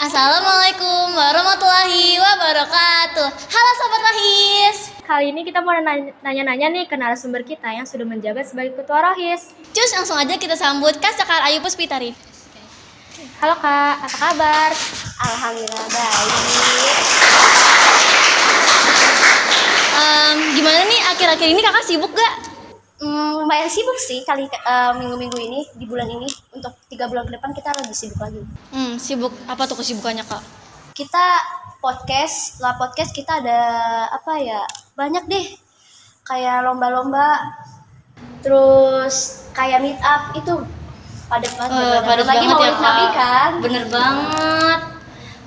Assalamualaikum warahmatullahi wabarakatuh. Halo Sobat Rohis. Kali ini kita mau nanya-nanya nih ke narasumber kita yang sudah menjabat sebagai Ketua Rohis. Cus, langsung aja kita sambut Kak Sekar Ayu Puspitari. Halo Kak, apa kabar? Alhamdulillah baik. Gimana nih akhir-akhir ini kakak sibuk gak? Lumayan sibuk sih minggu-minggu ini, di bulan ini. Untuk 3 bulan ke depan kita lagi sibuk lagi. Sibuk apa tuh kesibukannya Kak? Kita podcast kita ada banyak deh. Kayak lomba-lomba, terus kayak meet up itu padat banget. Padat Lagi banget mau ya Nabi Kak. kan. Bener banget.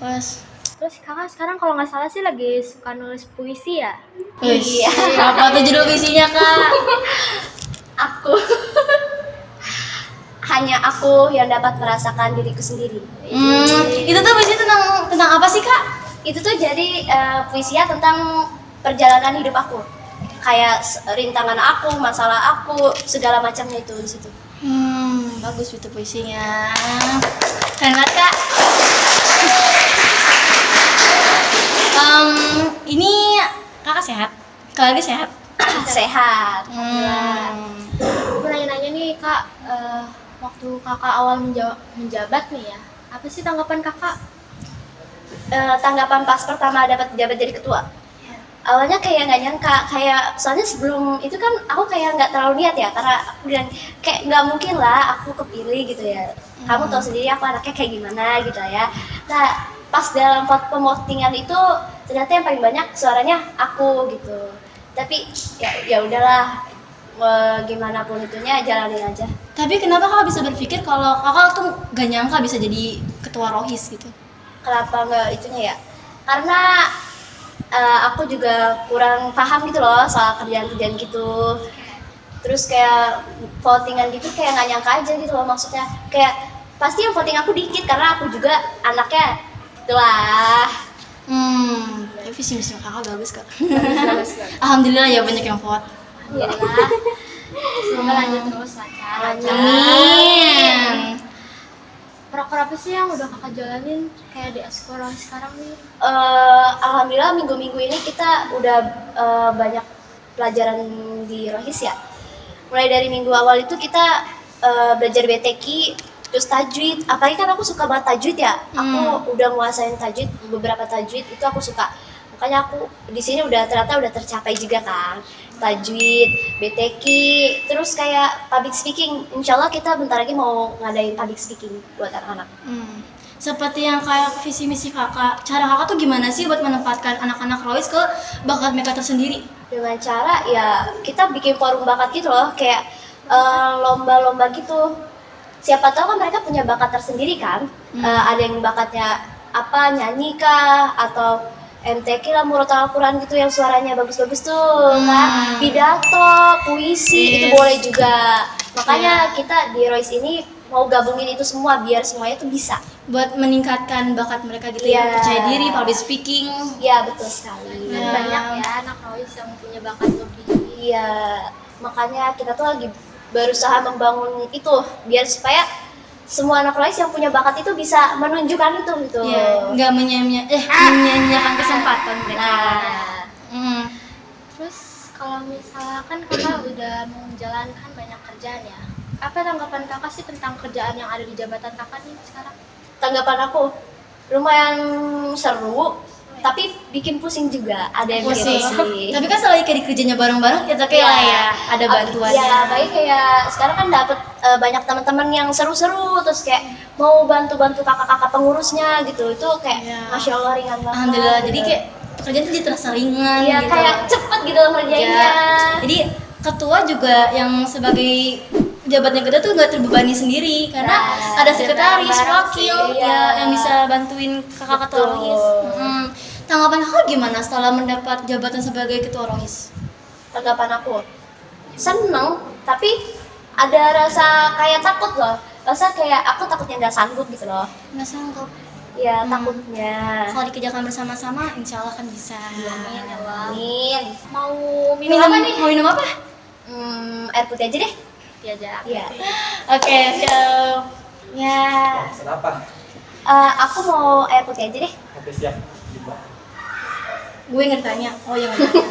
Mas. Terus kakak sekarang kalau nggak salah sih lagi suka nulis puisi ya? Iya. Apa tuh judul puisinya Kak? Aku hanya aku yang dapat merasakan diriku sendiri. Itu tuh puisi tentang apa sih Kak? Itu tuh jadi puisinya tentang perjalanan hidup aku, kayak rintangan aku, masalah aku, segala macamnya itu di situ. Bagus itu puisinya. Keren banget Kak. Ini kakak sehat? Kakak lagi sehat? Sehat. Aku nanya-nanya nih Kak, waktu kakak awal menjabat nih ya, apa sih tanggapan kakak? Tanggapan pas pertama dapat jabat jadi ketua, awalnya kayak nggak nyangka, kayak soalnya sebelum itu kan aku kayak nggak terlalu niat ya, karena aku bilang kayak nggak mungkin lah aku kepilih gitu ya. Kamu tahu sendiri aku anaknya kayak gimana gitu ya. Nah pas dalam pemotingan itu ternyata yang paling banyak suaranya aku gitu. Tapi ya udahlah, gimana pun itunya jalanin aja. Tapi kenapa kakak bisa berpikir kalau kakak tuh gak nyangka bisa jadi ketua Rohis gitu? Kenapa nggak itunya ya? Karena aku juga kurang paham gitu loh soal kerjaan-kerjaan gitu. Terus kayak votingan gitu kayak nggak nyangka aja gitu loh, maksudnya kayak pasti yang voting aku dikit karena aku juga anaknya itulah. Tapi visi misi kakak bagus Kak. Bagus. Alhamdulillah ya banyak yang vote. Alhamdulillah. Semoga lanjut terus lancar. Amin. Proker apa sih yang udah kakak jalanin kayak di Eskor Rohis sekarang nih? Alhamdulillah minggu-minggu ini kita udah banyak pelajaran di Rohis ya. Mulai dari minggu awal itu kita belajar BTQ, terus tajwid. Apalagi kan aku suka banget tajwid ya. Aku udah nguasain tajwid, beberapa tajwid itu aku suka. Makanya aku di sini ternyata udah tercapai juga kan. Tajwid, BTQ, terus kayak public speaking. Insya Allah kita bentar lagi mau ngadain public speaking buat anak-anak. Seperti yang kayak visi misi kakak, cara kakak tuh gimana sih buat menempatkan anak-anak Rohis ke bakat mereka tersendiri? Dengan cara ya kita bikin forum bakat gitu loh, kayak lomba-lomba gitu. Siapa tahu kan mereka punya bakat tersendiri kan. Ada yang bakatnya apa, nyanyi kah, atau MTQ lah, murotal Al-Quran gitu yang suaranya bagus-bagus tuh kan, pidato, puisi itu boleh juga. Makanya kita di Rohis ini mau gabungin itu semua biar semuanya tuh bisa. Buat meningkatkan bakat mereka gitu ya, percaya diri, public speaking. Iya betul sekali. Banyak ya anak Rohis yang punya bakat lebih. Iya, makanya kita tuh lagi berusaha membangun itu biar supaya semua anak Rohis yang punya bakat itu bisa menunjukkan itu gitu. Iya, nggak menyanyiakan kesempatan mereka. Terus kalau misalkan kakak udah menjalankan banyak kerjaan ya, apa tanggapan kakak sih tentang kerjaan yang ada di jabatan kakak nih sekarang? Tanggapan aku lumayan seru, tapi bikin pusing juga. Ada yang bikin pusing. Tapi kan selagi kayak kerjanya bareng-bareng, ya tapi lah ya ada bantuannya. Iya, baik kayak sekarang kan dapet banyak teman-teman yang seru-seru, terus kayak mau bantu-bantu kakak-kakak pengurusnya gitu. Itu kayak Masya Allah ringan banget. Alhamdulillah, jadi kayak kerjaan tuh jadi terasa ringan Iya, gitu. kayak cepet gitu ngerjainnya. Ya. Jadi ketua juga yang sebagai jabatnya kita tuh nggak terbebani sendiri karena ada sekretaris, wakil yang bisa bantuin kakak ketua Rohis. Tanggapan kakak gimana setelah mendapat jabatan sebagai ketua Rohis? Tanggapan aku seneng, tapi ada rasa kayak takut loh. Rasa kayak aku takutnya nggak sanggup gitu loh. Nggak sanggup. Ya takutnya. Kalau dikerjakan bersama-sama, insya Allah kan bisa. Amin ya Allah. Amin. Mau minum apa nih? Mau minum apa? Air putih aja deh. Aja. Iya. Oke, so ya. Kenapa? Aku mau air putih aja deh. Oke, siap. Gue nggak tanya. Oh ya nggak tanya.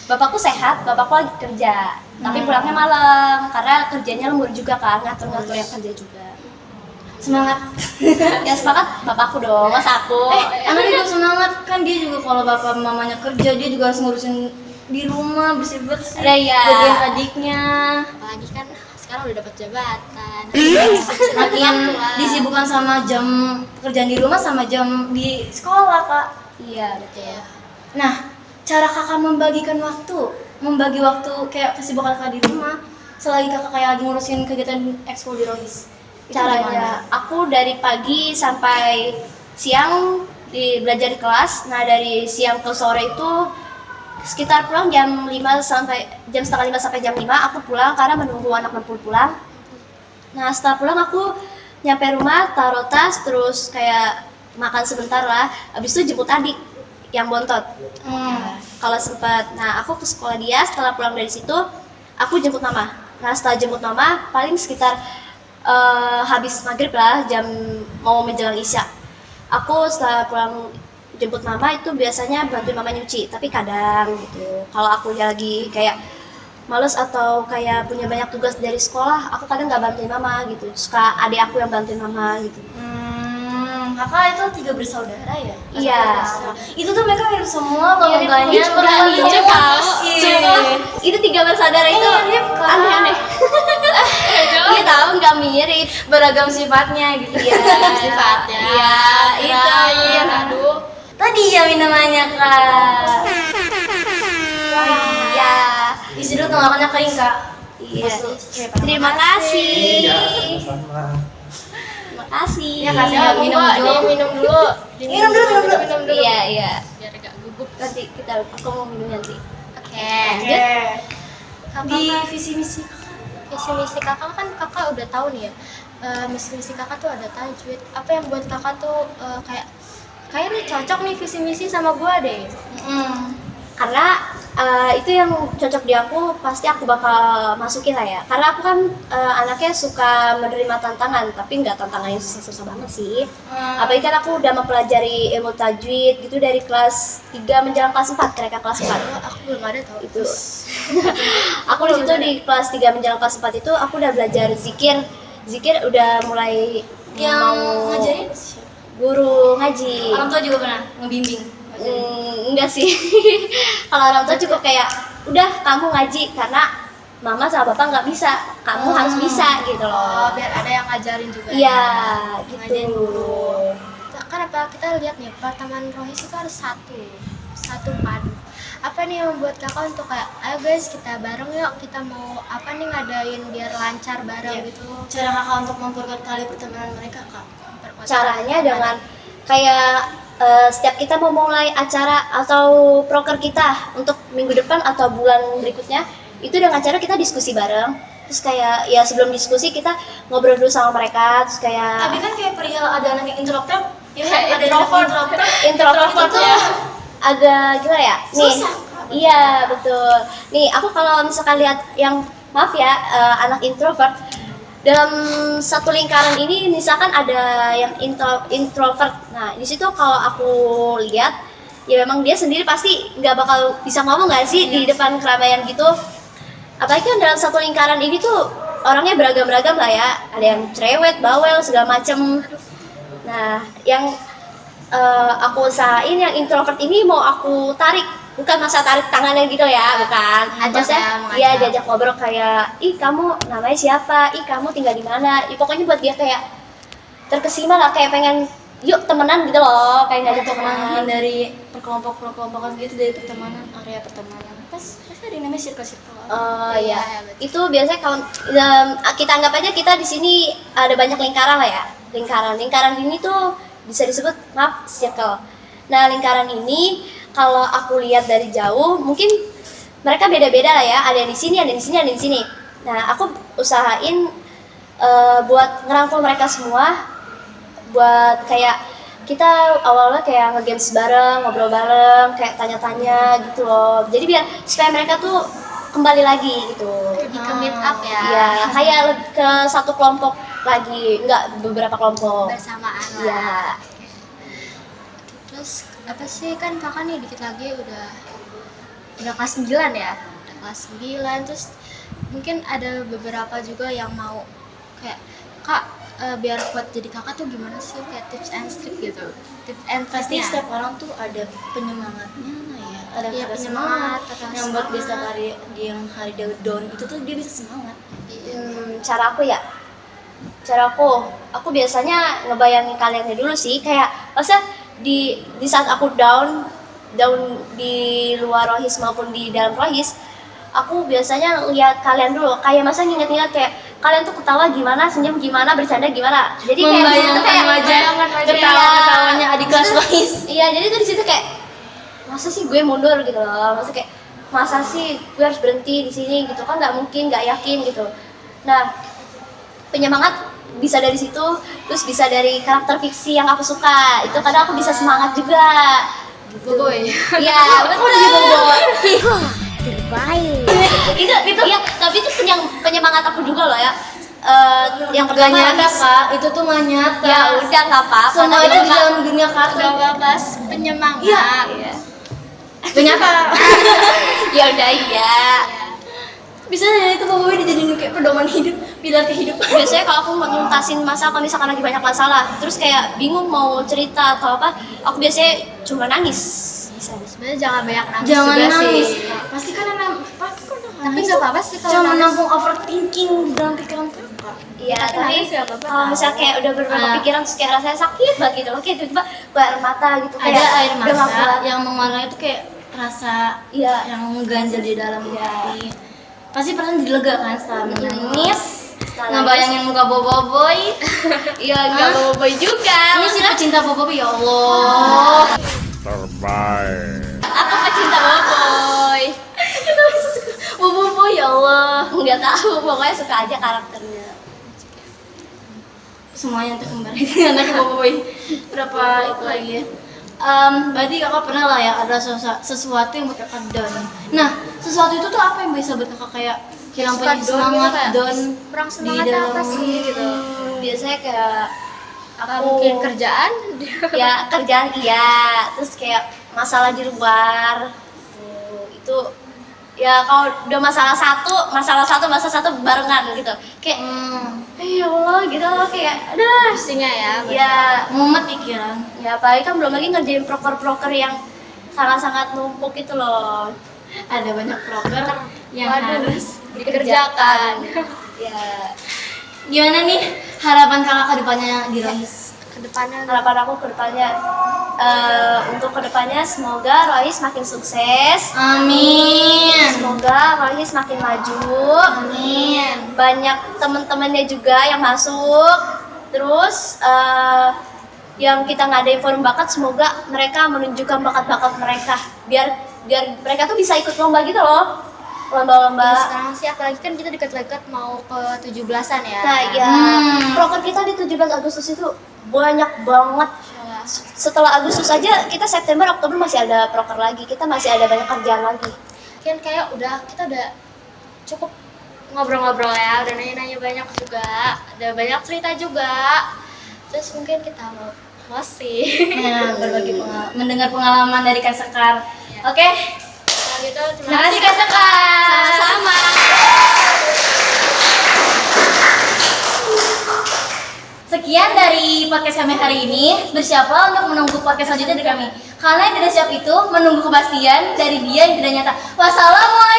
Bapakku sehat, bapakku lagi kerja, tapi pulangnya malam karena kerjanya lembur juga kan, ngatur-ngatur yang kerja juga. Semangat. Ya semangat bapakku dong, masa aku. Anak juga semangat kan, dia juga kalau bapak mamanya kerja dia juga harus ngurusin di rumah, bersih-bersih, Ada ya. jagain adiknya. Apalagi kan sekarang udah dapat jabatan. Makin disibukkan sama jam pekerjaan di rumah sama jam di sekolah, Kak. Iya betul. Nah, cara kakak membagi waktu kayak kesibukan kakak di rumah selagi kakak kayak lagi ngurusin kegiatan ekskul di Rohis. Itu gimana? Caranya aku dari pagi sampai siang belajar di kelas. Nah dari siang ke sore itu sekitar pulang jam 5 sampai jam setengah 5 sampai jam 5 aku pulang karena menunggu anak pulang. Nah setelah pulang aku nyampe rumah, taruh tas, terus kayak makan sebentar lah. Habis itu jemput adik yang bontot. Kalau sempat, nah aku ke sekolah dia. Setelah pulang dari situ, aku jemput mama. Nah setelah jemput mama, paling sekitar habis maghrib lah, jam mau menjelang isya. Aku setelah pulang jemput mama itu biasanya bantuin mama nyuci. Tapi kadang gitu, kalau aku lagi kayak males atau kayak punya banyak tugas dari sekolah, aku kadang nggak bantuin mama gitu. Suka adik aku yang bantuin mama gitu. Kakak itu 3 bersaudara ya? Iya. Itu tuh mereka mirip semua loh, Mirip, mukanya. ih, curang Iya, tahu. Iya. Itu 3 bersaudara itu Mirip, Kak. aneh-aneh. Iya tahu nggak mirip. Beragam sifatnya gitu. Iya Sifatnya. Iya itu. Iya. Aduh. Tadi ya minumannya, Kak. Iya. Isi dulu tenggorokannya kering, Kak. Iya. Oke, Terima kasih. Iya, sama. Terima kasih. Ya, kasih. Ya, minum minum dulu. minum dulu. Minum dulu. Minum dulu. Iya iya. Biar gak gugup. Nanti aku mau minum nanti. Oke. Oke. Kakak Di kan- visi misi visi misi kakak kan kakak udah tahu nih ya. Misi misi kakak tuh ada tajwid. Apa yang buat kakak tuh kayak nih cocok nih visi misi sama gua deh. Karena itu yang cocok di aku, pasti aku bakal masukin lah ya. Karena aku kan anaknya suka menerima tantangan, tapi nggak tantangan yang susah-susah banget sih. Apalagi kan aku udah mempelajari ilmu tajwid gitu dari kelas 3 menjelang kelas 4, kira-kira kelas 4. Aku belum ada tahu Itu aku di situ di kelas 3 menjelang kelas 4 itu aku udah belajar zikir udah mulai yang mau ngajarin guru ngaji. orang tua juga pernah ngebimbing. Enggak sih. Kalau orang tua cukup kayak udah kamu ngaji karena mama sama bapak nggak bisa, kamu harus bisa gitu Oh, loh. biar ada yang ngajarin juga. Iya Ngajarin gitu. dulu. Kan apa kita lihat nih pertemanan Rohis itu ada satu padu. Apa nih yang membuat kakak untuk kayak ayo guys kita bareng yuk, kita mau apa nih ngadain biar lancar bareng Iya. gitu. Cara kakak untuk memperkuat tali pertemanan mereka, Kak? Caranya dengan kayak setiap kita mau mulai acara atau proker kita untuk minggu depan atau bulan berikutnya, itu dengan cara kita diskusi bareng. Terus kayak ya sebelum diskusi kita ngobrol dulu sama mereka, terus kayak Tapi kan kayak perihal ada anak yang introvert, ya kan? Kayak Ada introvert. introvert itu ya. agak gimana ya? Nih, Susah. iya betul. Nih aku kalau misalkan lihat yang maaf ya anak introvert dalam satu lingkaran ini, misalkan ada yang introvert. Nah di situ kalau aku lihat ya memang dia sendiri pasti nggak bakal bisa ngomong nggak sih di depan keramaian gitu. Apalagi kan dalam satu lingkaran ini tuh orangnya beragam-beragam lah ya. Ada yang cerewet, bawel, segala macem. Nah yang aku usahain yang introvert ini mau aku tarik, bukan masa tarik tangannya gitu ya, bukan. Ajak Maksudnya, ya, mengajak. iya diajak ngobrol kayak, ih kamu namanya siapa, ih kamu tinggal di mana, pokoknya buat dia kayak terkesima lah, kayak pengen yuk temenan gitu loh, kayak ngajak Untuk temenan. menghindari perkelompok-kelompokan gitu dari pertemanan, area pertemanan. Pas ada yang namanya circle-circle. Iya, Iya, betul. itu biasanya kalau kita anggap aja kita di sini ada banyak lingkaran lah ya, lingkaran ini tuh bisa disebut circle. Nah lingkaran ini kalau aku lihat dari jauh mungkin mereka beda-beda lah ya, ada yang di sini, ada yang di sini, ada yang di sini. Nah aku usahain buat ngerangkul mereka semua, buat kayak kita awalnya kayak nge-games bareng, ngobrol bareng, kayak tanya-tanya gitu loh. Jadi biar supaya mereka tuh kembali lagi gitu. Lebih ke meet up ya. Iya, kayak ke satu kelompok lagi, enggak beberapa kelompok. Bersamaan lah. Iya. Terus apa sih, kan kakak nih dikit lagi udah kelas 9 ya. Udah kelas 9, terus mungkin ada beberapa juga yang mau kayak, Kak, biar kuat jadi kakak tuh gimana sih, kayak tips and trick gitu. Tips and Pasti triknya. setiap orang tuh ada penyemangatnya lah ya. Ada Iya, kata penyemangat, semangat kata yang buat semangat. bisa di yang hari dia down itu tuh dia bisa semangat. Cara aku ya, aku biasanya ngebayangin kaliannya dulu sih, kayak masa di saat aku down di luar rohis maupun di dalam rohis, aku biasanya lihat kalian dulu, kayak masa nginget-nginget kayak kalian tuh ketawa gimana, senyum gimana, bercanda gimana, jadi kayak Membayangkan wajah ketawa-ketawanya adik kelas Rohis. Iya, jadi tuh di situ kayak masa sih gue mundur gitu loh, masa sih gue harus berhenti di sini gitu kan, nggak mungkin, nggak yakin gitu. Nah, penyemangat bisa dari situ, terus bisa dari karakter fiksi yang aku suka, itu kadang aku bisa semangat juga. Boboy. Iya, betul. itu ya, tapi itu penyemangat aku juga loh ya. Yang Gak pertama nyata kak, itu tuh gak nyata. ya udah nggak apa-apa. Semua tapi itu di Kak, dalam dunia kartun. Udah babas penyemangat. Iya. Gak nyata. ya udah iya. Bisa ya itu Boboiboy dijadiin kayak pedoman hidup, pilar kehidupan. Biasanya kalau aku mau nuntasin masalah, kalau misalkan lagi banyak masalah, terus kayak bingung mau cerita atau apa, aku biasanya cuma nangis. Bisa. Sebenarnya jangan banyak nangis Jangan juga nangis. sih. Kak. Pasti kan pasti kan Tapi nggak apa-apa sih kalau Jangan nangis. menampung overthinking dalam pikiran kakak. Iya, Tapi tapi nangis nggak apa-apa, kalau tau. misalnya kayak udah beberapa Ah. pikiran terus kayak rasanya sakit banget gitu, oke tiba-tiba gue air mata gitu, Ada kayak air udah nggak mata kuat. yang mengeluarkan itu kayak rasa Iya. yang mengganjal di dalam Iya. hati. Pasti perasaan jadi lega kan setelah menangis. Setelah Ngebayangin muka Boboiboy. Iya, nggak Hah? Boboiboy juga. Ini sih pecinta Boboiboy ya Allah. Terbaik. Aku pecinta Boboiboy. Boboiboy ya Allah. Nggak tahu, pokoknya suka aja karakternya. Semuanya untuk kembali anaknya Boboiboy. Berapa itu lagi ya? Berarti kakak pernah lah ya ada sesuatu yang buat kakak down. Nah, sesuatu itu tuh apa yang bisa buat kakak kayak hilang Suka punya down semangat, gitu, kayak down kurang di semangat dalam apa sih gitu. Biasanya kayak aku Mungkin kerjaan. ya kerjaan iya, terus kayak masalah di luar itu ya, kalau udah masalah satu barengan gitu, kayak ya Allah gitu loh, kayak aduh Pastinya ya. ya. mumet pikiran. Ya apalagi kan belum lagi ngerjain proker-proker yang sangat-sangat numpuk itu loh. Ada banyak proker yang Waduh, harus dikerjakan. Ya gimana nih harapan kakak ke depannya di Rohis? Kedepannya harapan aku ke depannya, untuk ke depannya semoga Rohis makin sukses. Amin. Semoga Rohis makin maju. Amin. Banyak teman-temannya juga yang masuk. Terus yang kita ngadain forum bakat, semoga mereka menunjukkan bakat-bakat mereka. Biar mereka tuh bisa ikut lomba gitu loh. Lomba-lomba. sekarang sih apalagi kan kita dekat-dekat mau ke 17-an ya. Nah ya, proker kita di 17 Agustus itu banyak banget. Setelah Agustus aja, kita September, Oktober masih ada proker lagi. Kita masih ada banyak kerjaan lagi. Mungkin kayak kita udah cukup ngobrol-ngobrol ya, udah nanya-nanya banyak juga, ada banyak cerita juga. Terus mungkin kita mau closing. Ya, berbagi mendengar pengalaman dari Kak Sekar. Oke. Kalau gitu Terima kasih Kak Sekar. Sama. Sekian dari podcast kami hari ini. Bersiaplah untuk menunggu podcast selanjutnya dari kami. Karena yang tidak siap itu menunggu kepastian dari dia yang tidak nyata. Wassalamualaikum.